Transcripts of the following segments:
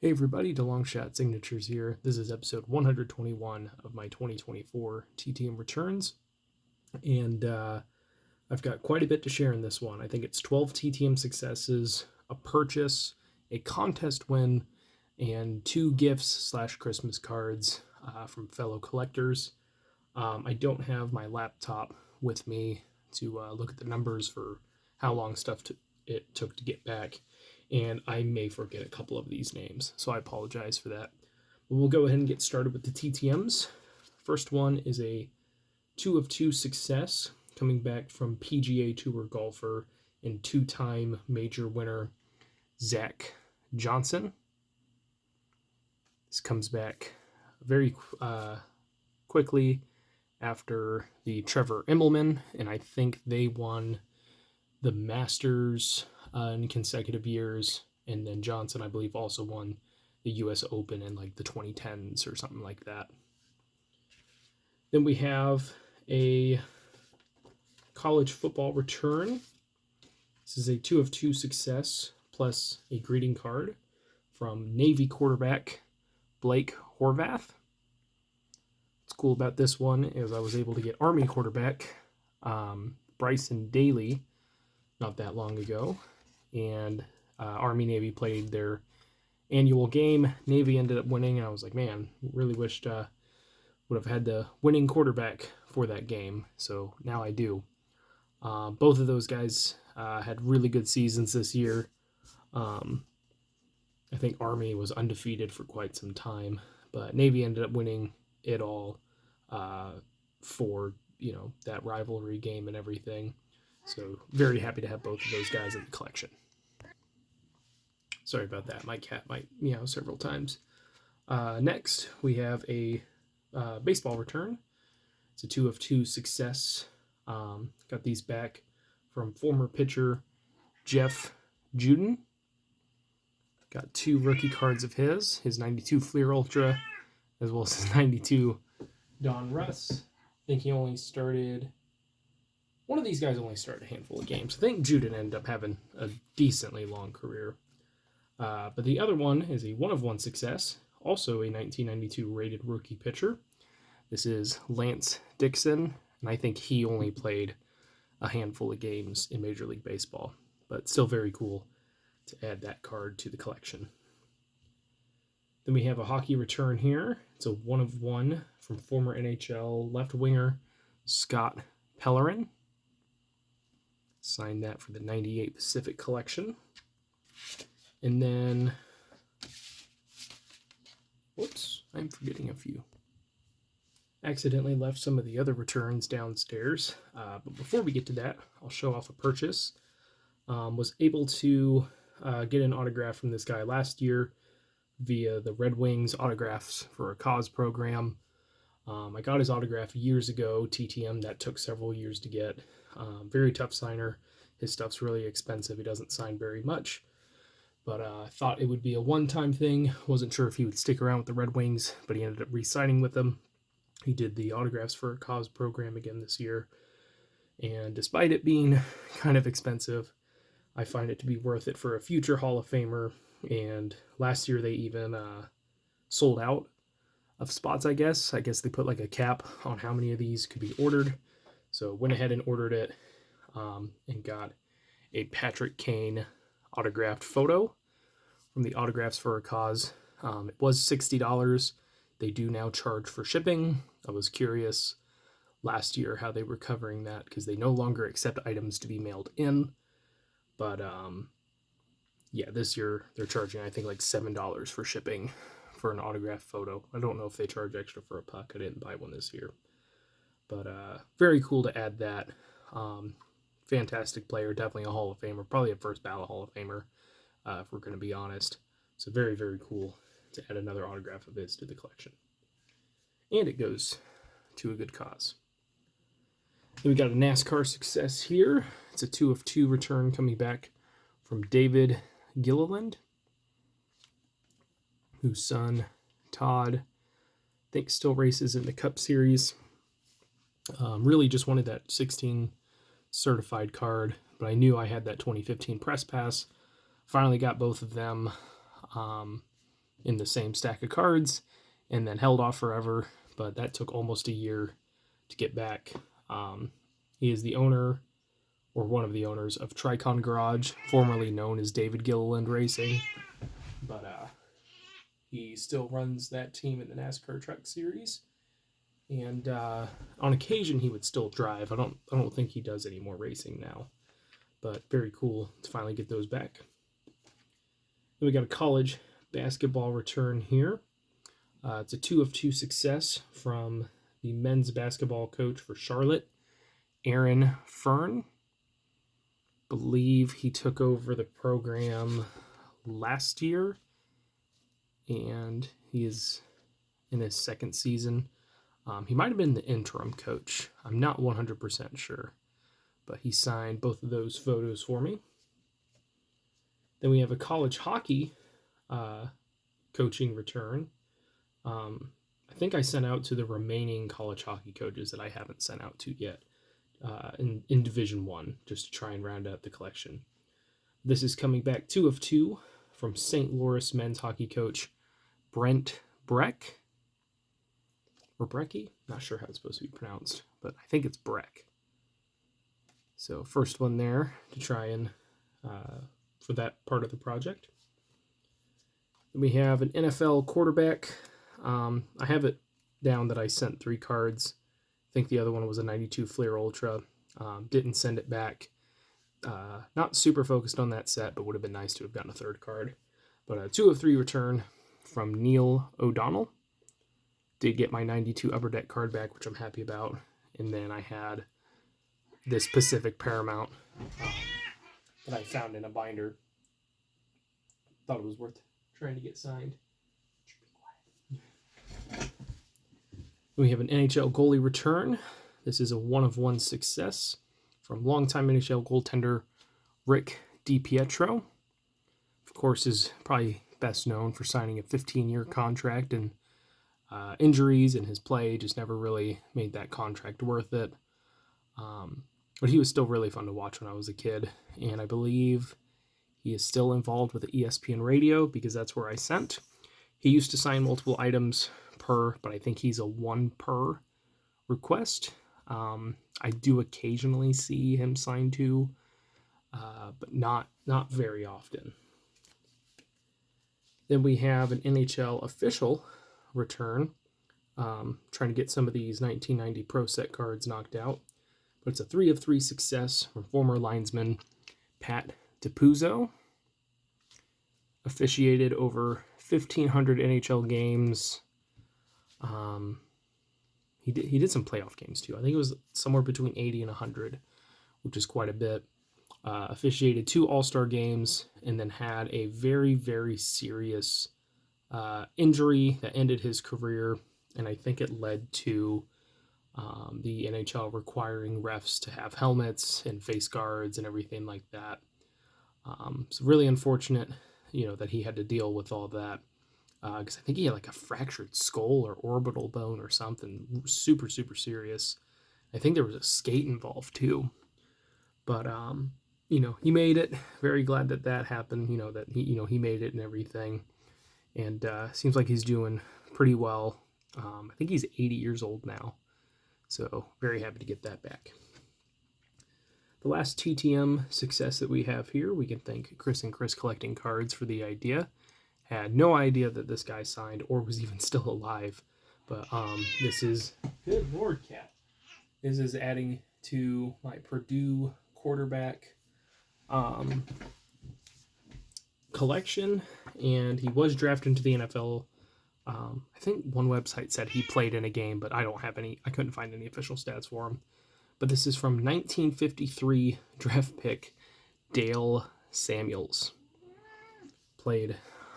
Hey everybody, DeLongshot Signatures here. This is episode 121 of my 2024 TTM returns, and I've got quite a bit to share in this one. I think it's 12 TTM successes, a purchase, a contest win, and 2 gifts / Christmas cards from fellow collectors. I don't have my laptop with me to look at the numbers for how long it took to get back, and I may forget a couple of these names, so I apologize for that. But we'll go ahead and get started with the TTMs. First one is a 2 of 2 success, coming back from PGA Tour golfer and 2-time major winner Zach Johnson. This comes back very quickly after the Trevor Immelman, and I think they won the Masters in consecutive years, and then Johnson, I believe, also won the U.S. Open in like the 2010s or something like that. Then we have a college football return. This is a 2 of 2 success plus a greeting card from Navy quarterback Blake Horvath. What's cool about this one is I was able to get Army quarterback Bryson Daly not that long ago, and Army Navy played their annual game. Navy ended up winning, and I was like, man, really wished would have had the winning quarterback for that game. So now I do. Both of those guys had really good seasons this year. I think Army was undefeated for quite some time, but Navy ended up winning it all for that rivalry game and everything. So very happy to have both of those guys in the collection. Sorry about that. My cat might meow several times. Next, we have a baseball return. It's a 2 of 2 success. Got these back from former pitcher Jeff Juden. Got 2 rookie cards of his 92 Fleer Ultra, as well as his 92 Don Russ. I think he only started... One of these guys only started a handful of games. I think Juden ended up having a decently long career. But the other one is a 1 of 1 success, also a 1992 rated rookie pitcher. This is Lance Dixon, and I think he only played a handful of games in Major League Baseball, but still very cool to add that card to the collection. Then we have a hockey return here. It's a 1 of 1 from former NHL left winger Scott Pellerin. Signed that for the 98 Pacific collection. And then, whoops, I'm forgetting a few. Accidentally left some of the other returns downstairs. But before we get to that, I'll show off a purchase. Was able to get an autograph from this guy last year via the Red Wings Autographs for a Cause program. I got his autograph years ago, TTM. That took several years to get. Very tough signer. His stuff's really expensive. He doesn't sign very much. But I thought it would be a one-time thing. Wasn't sure if he would stick around with the Red Wings, but he ended up re-signing with them. He did the Autographs for a Cause program again this year. And despite it being kind of expensive, I find it to be worth it for a future Hall of Famer. And last year they even sold out of spots, I guess. I guess they put like a cap on how many of these could be ordered. So went ahead and ordered it and got a Patrick Kane autographed photo from the Autographs for a Cause. It was $60. They do now charge for shipping. I was curious last year how they were covering that because they no longer accept items to be mailed in. But yeah, this year they're charging, I think, like $7 for shipping for an autographed photo. I don't know if they charge extra for a puck. I didn't buy one this year. But very cool to add that. Fantastic player, definitely a Hall of Famer, probably a first ballot Hall of Famer, if we're going to be honest. So very, very cool to add another autograph of his to the collection. And it goes to a good cause. Then we got a NASCAR success here. It's a 2 of 2 return coming back from David Gilliland, whose son, Todd, I think still races in the Cup Series. Really just wanted that 16 certified card, but I knew I had that 2015 press pass. Finally got both of them. in the same stack of cards and then held off forever, but that took almost a year to get back. He is the owner, or one of the owners, of Tricon Garage, formerly known as David Gilliland Racing, but he still runs that team in the NASCAR Truck Series, and on occasion he would still drive. I don't think he does any more racing now, but very cool to finally get those back. Then we got a college basketball return here. It's a 2 of 2 success from the men's basketball coach for Charlotte, Aaron Fern. Believe he took over the program last year, and he is in his second season. He might have been the interim coach. I'm not 100% sure, but he signed both of those photos for me. Then we have a college hockey coaching return. I think I sent out to the remaining college hockey coaches that I haven't sent out to yet in Division 1, just to try and round out the collection. This is coming back 2 of 2 from St. Louis men's hockey coach Brent Breck. Or Brecky? Not sure how it's supposed to be pronounced, but I think it's Breck. So first one there to try and for that part of the project. Then we have an NFL quarterback. I have it down that I sent 3 cards. I think the other one was a 92 Fleer Ultra. Didn't send it back. Not super focused on that set, but would have been nice to have gotten a third card. But a 2 of 3 return from Neil O'Donnell. Did get my 92 Upper Deck card back, which I'm happy about. And then I had this Pacific Paramount that I found in a binder. Thought it was worth trying to get signed. We have an NHL goalie return. This is a 1 of 1 success from longtime NHL goaltender Rick DiPietro. Of course, is probably best known for signing a 15-year contract, and injuries and his play just never really made that contract worth it. But he was still really fun to watch when I was a kid, and I believe he is still involved with the ESPN radio because that's where I sent. He used to sign multiple items per, but I think he's a 1 per request. I do occasionally see him sign 2, but not very often. Then we have an NHL official return, trying to get some of these 1990 Pro Set cards knocked out. But it's a 3 of 3 success from former linesman Pat DiPuzzo. Officiated over 1,500 NHL games. He did some playoff games too. I think it was somewhere between 80 and 100, which is quite a bit. Officiated 2 All-Star games, and then had a very, very serious injury that ended his career, and I think it led to the NHL requiring refs to have helmets and face guards and everything like that. It's really unfortunate, that he had to deal with all that, because I think he had like a fractured skull or orbital bone or something super, super serious. I think there was a skate involved too, but he made it. Very glad that happened. That he made it and everything, and seems like he's doing pretty well. I think he's 80 years old now, so very happy to get that back. The last TTM success that we have here, we can thank Chris and Chris Collecting Cards for the idea. Had no idea that this guy signed or was even still alive, but this is, good Lord, cat. This is adding to my Purdue quarterback collection, and he was drafted into the NFL. I think one website said he played in a game, but I couldn't find any official stats for him. But this is from 1953 draft pick Dale Samuels. Played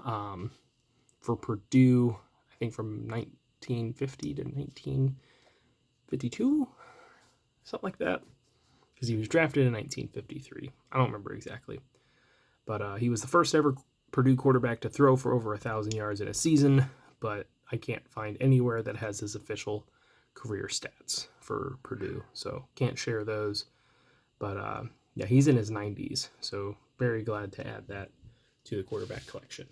for Purdue, I think from 1950 to 1952, something like that, because he was drafted in 1953. I don't remember exactly. But he was the first ever Purdue quarterback to throw for over 1,000 yards in a season, but I can't find anywhere that has his official career stats for Purdue, so can't share those. But yeah, he's in his 90s, so very glad to add that to the quarterback collection.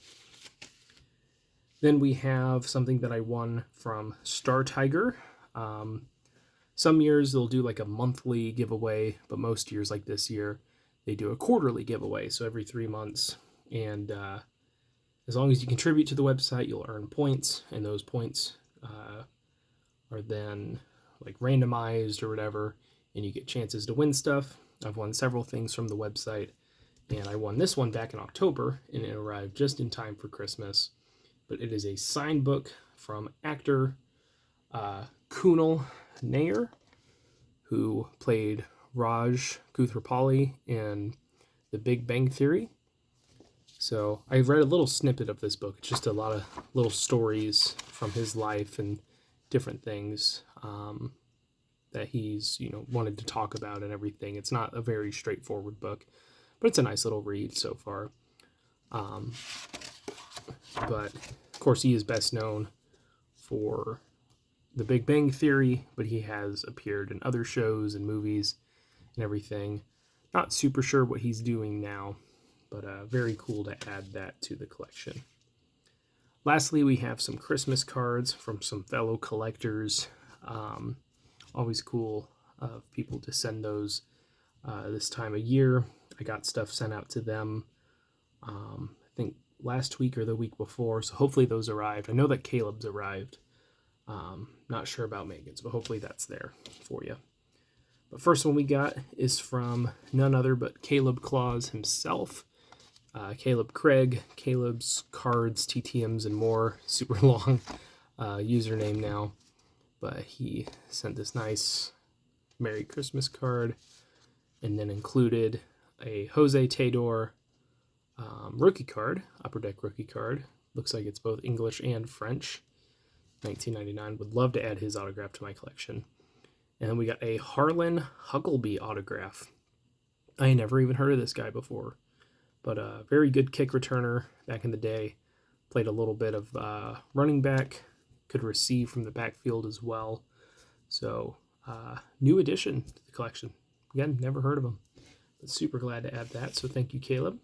Then we have something that I won from Star Tiger. Some years they'll do like a monthly giveaway, but most years, like this year, they do a quarterly giveaway, so every 3 months. And as long as you contribute to the website, you'll earn points, and those points are then like randomized or whatever, and you get chances to win stuff. I've won several things from the website, and I won this one back in October, and it arrived just in time for Christmas. But it is a signed book from actor Kunal Nair, who played Raj Koothrappali in The Big Bang Theory. So I read a little snippet of this book. It's just a lot of little stories from his life and different things that he's wanted to talk about and everything. It's not a very straightforward book, but it's a nice little read so far. But of course, he is best known for The Big Bang Theory, but he has appeared in other shows and movies and everything. Not super sure what he's doing now, but very cool to add that to the collection. Lastly, we have some Christmas cards from some fellow collectors. Always cool of people to send those this time of year. I got stuff sent out to them, I think last week or the week before, so hopefully those arrived. I know that Caleb's arrived. Not sure about Megan's, but hopefully that's there for you. But first one we got is from none other but Caleb Claus himself. Caleb Craig, Caleb's Cards, TTMs, and More. Super long username now. But he sent this nice Merry Christmas card and then included a Jose Tador rookie card, Upper Deck rookie card. Looks like it's both English and French. 1999. Would love to add his autograph to my collection. And then we got a Harlan Huckleby autograph. I had never even heard of this guy before, but a very good kick returner back in the day. Played a little bit of running back, could receive from the backfield as well. So new addition to the collection. Again, never heard of him, but super glad to add that. So thank you, Caleb.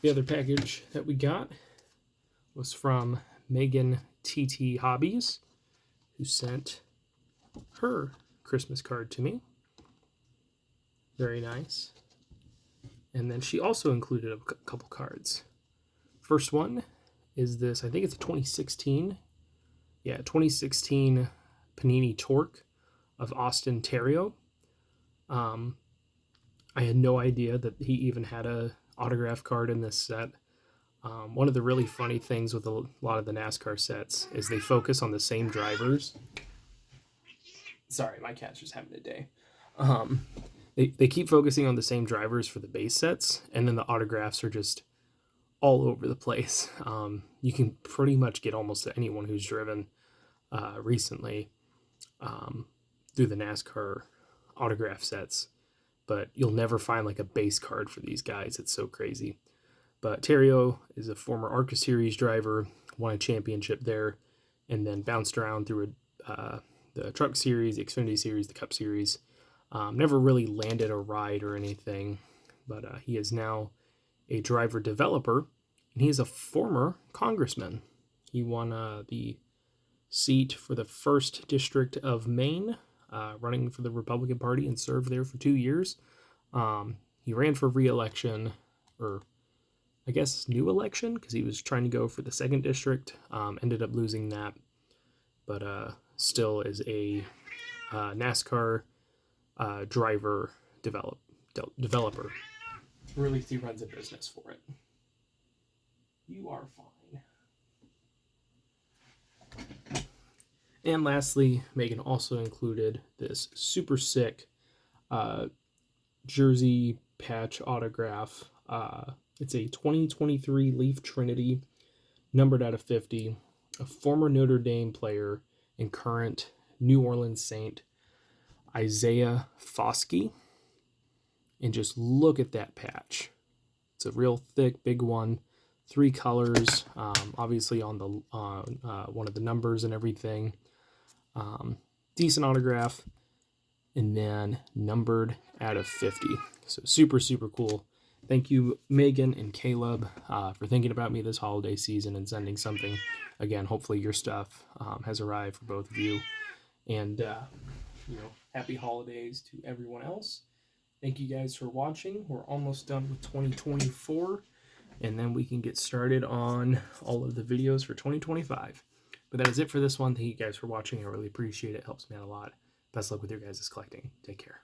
The other package that we got was from Megan TT Hobbies, who sent her Christmas card to me. Very nice. And then she also included a couple cards. First one is this, I think it's a 2016. Yeah, 2016 Panini Torque of Austin Terrio. I had no idea that he even had a autograph card in this set. One of the really funny things with a lot of the NASCAR sets is they focus on the same drivers. Sorry, my cat's just having a day. They keep focusing on the same drivers for the base sets, and then the autographs are just all over the place. You can pretty much get almost anyone who's driven recently through the NASCAR autograph sets, but you'll never find like a base card for these guys. It's so crazy. But Terrio is a former ARCA Series driver, won a championship there, and then bounced around through the Truck Series, the Xfinity Series, the Cup Series. Never really landed a ride or anything, but he is now a driver developer, and he is a former congressman. He won the seat for the 1st District of Maine, running for the Republican Party, and served there for 2 years. He ran for re-election, or I guess new election, because he was trying to go for the 2nd District, ended up losing that, but still is a NASCAR driver developer. Or at least he runs a business for it. You are fine. And lastly, Megan also included this super sick jersey patch autograph. It's a 2023 Leaf Trinity, numbered out of 50, a former Notre Dame player and current New Orleans Saint, Isaiah Foskey. And just look at that patch. It's a real thick, big one. 3 colors, obviously on the one of the numbers and everything. Decent autograph, and then numbered out of 50. So super, super cool. Thank you, Megan and Caleb, for thinking about me this holiday season and sending something. Again, hopefully your stuff has arrived for both of you. And, happy holidays to everyone else. Thank you guys for watching. We're almost done with 2024, and then we can get started on all of the videos for 2025. But that is it for this one. Thank you guys for watching. I really appreciate it. It helps me out a lot. Best luck with your guys' collecting. Take care.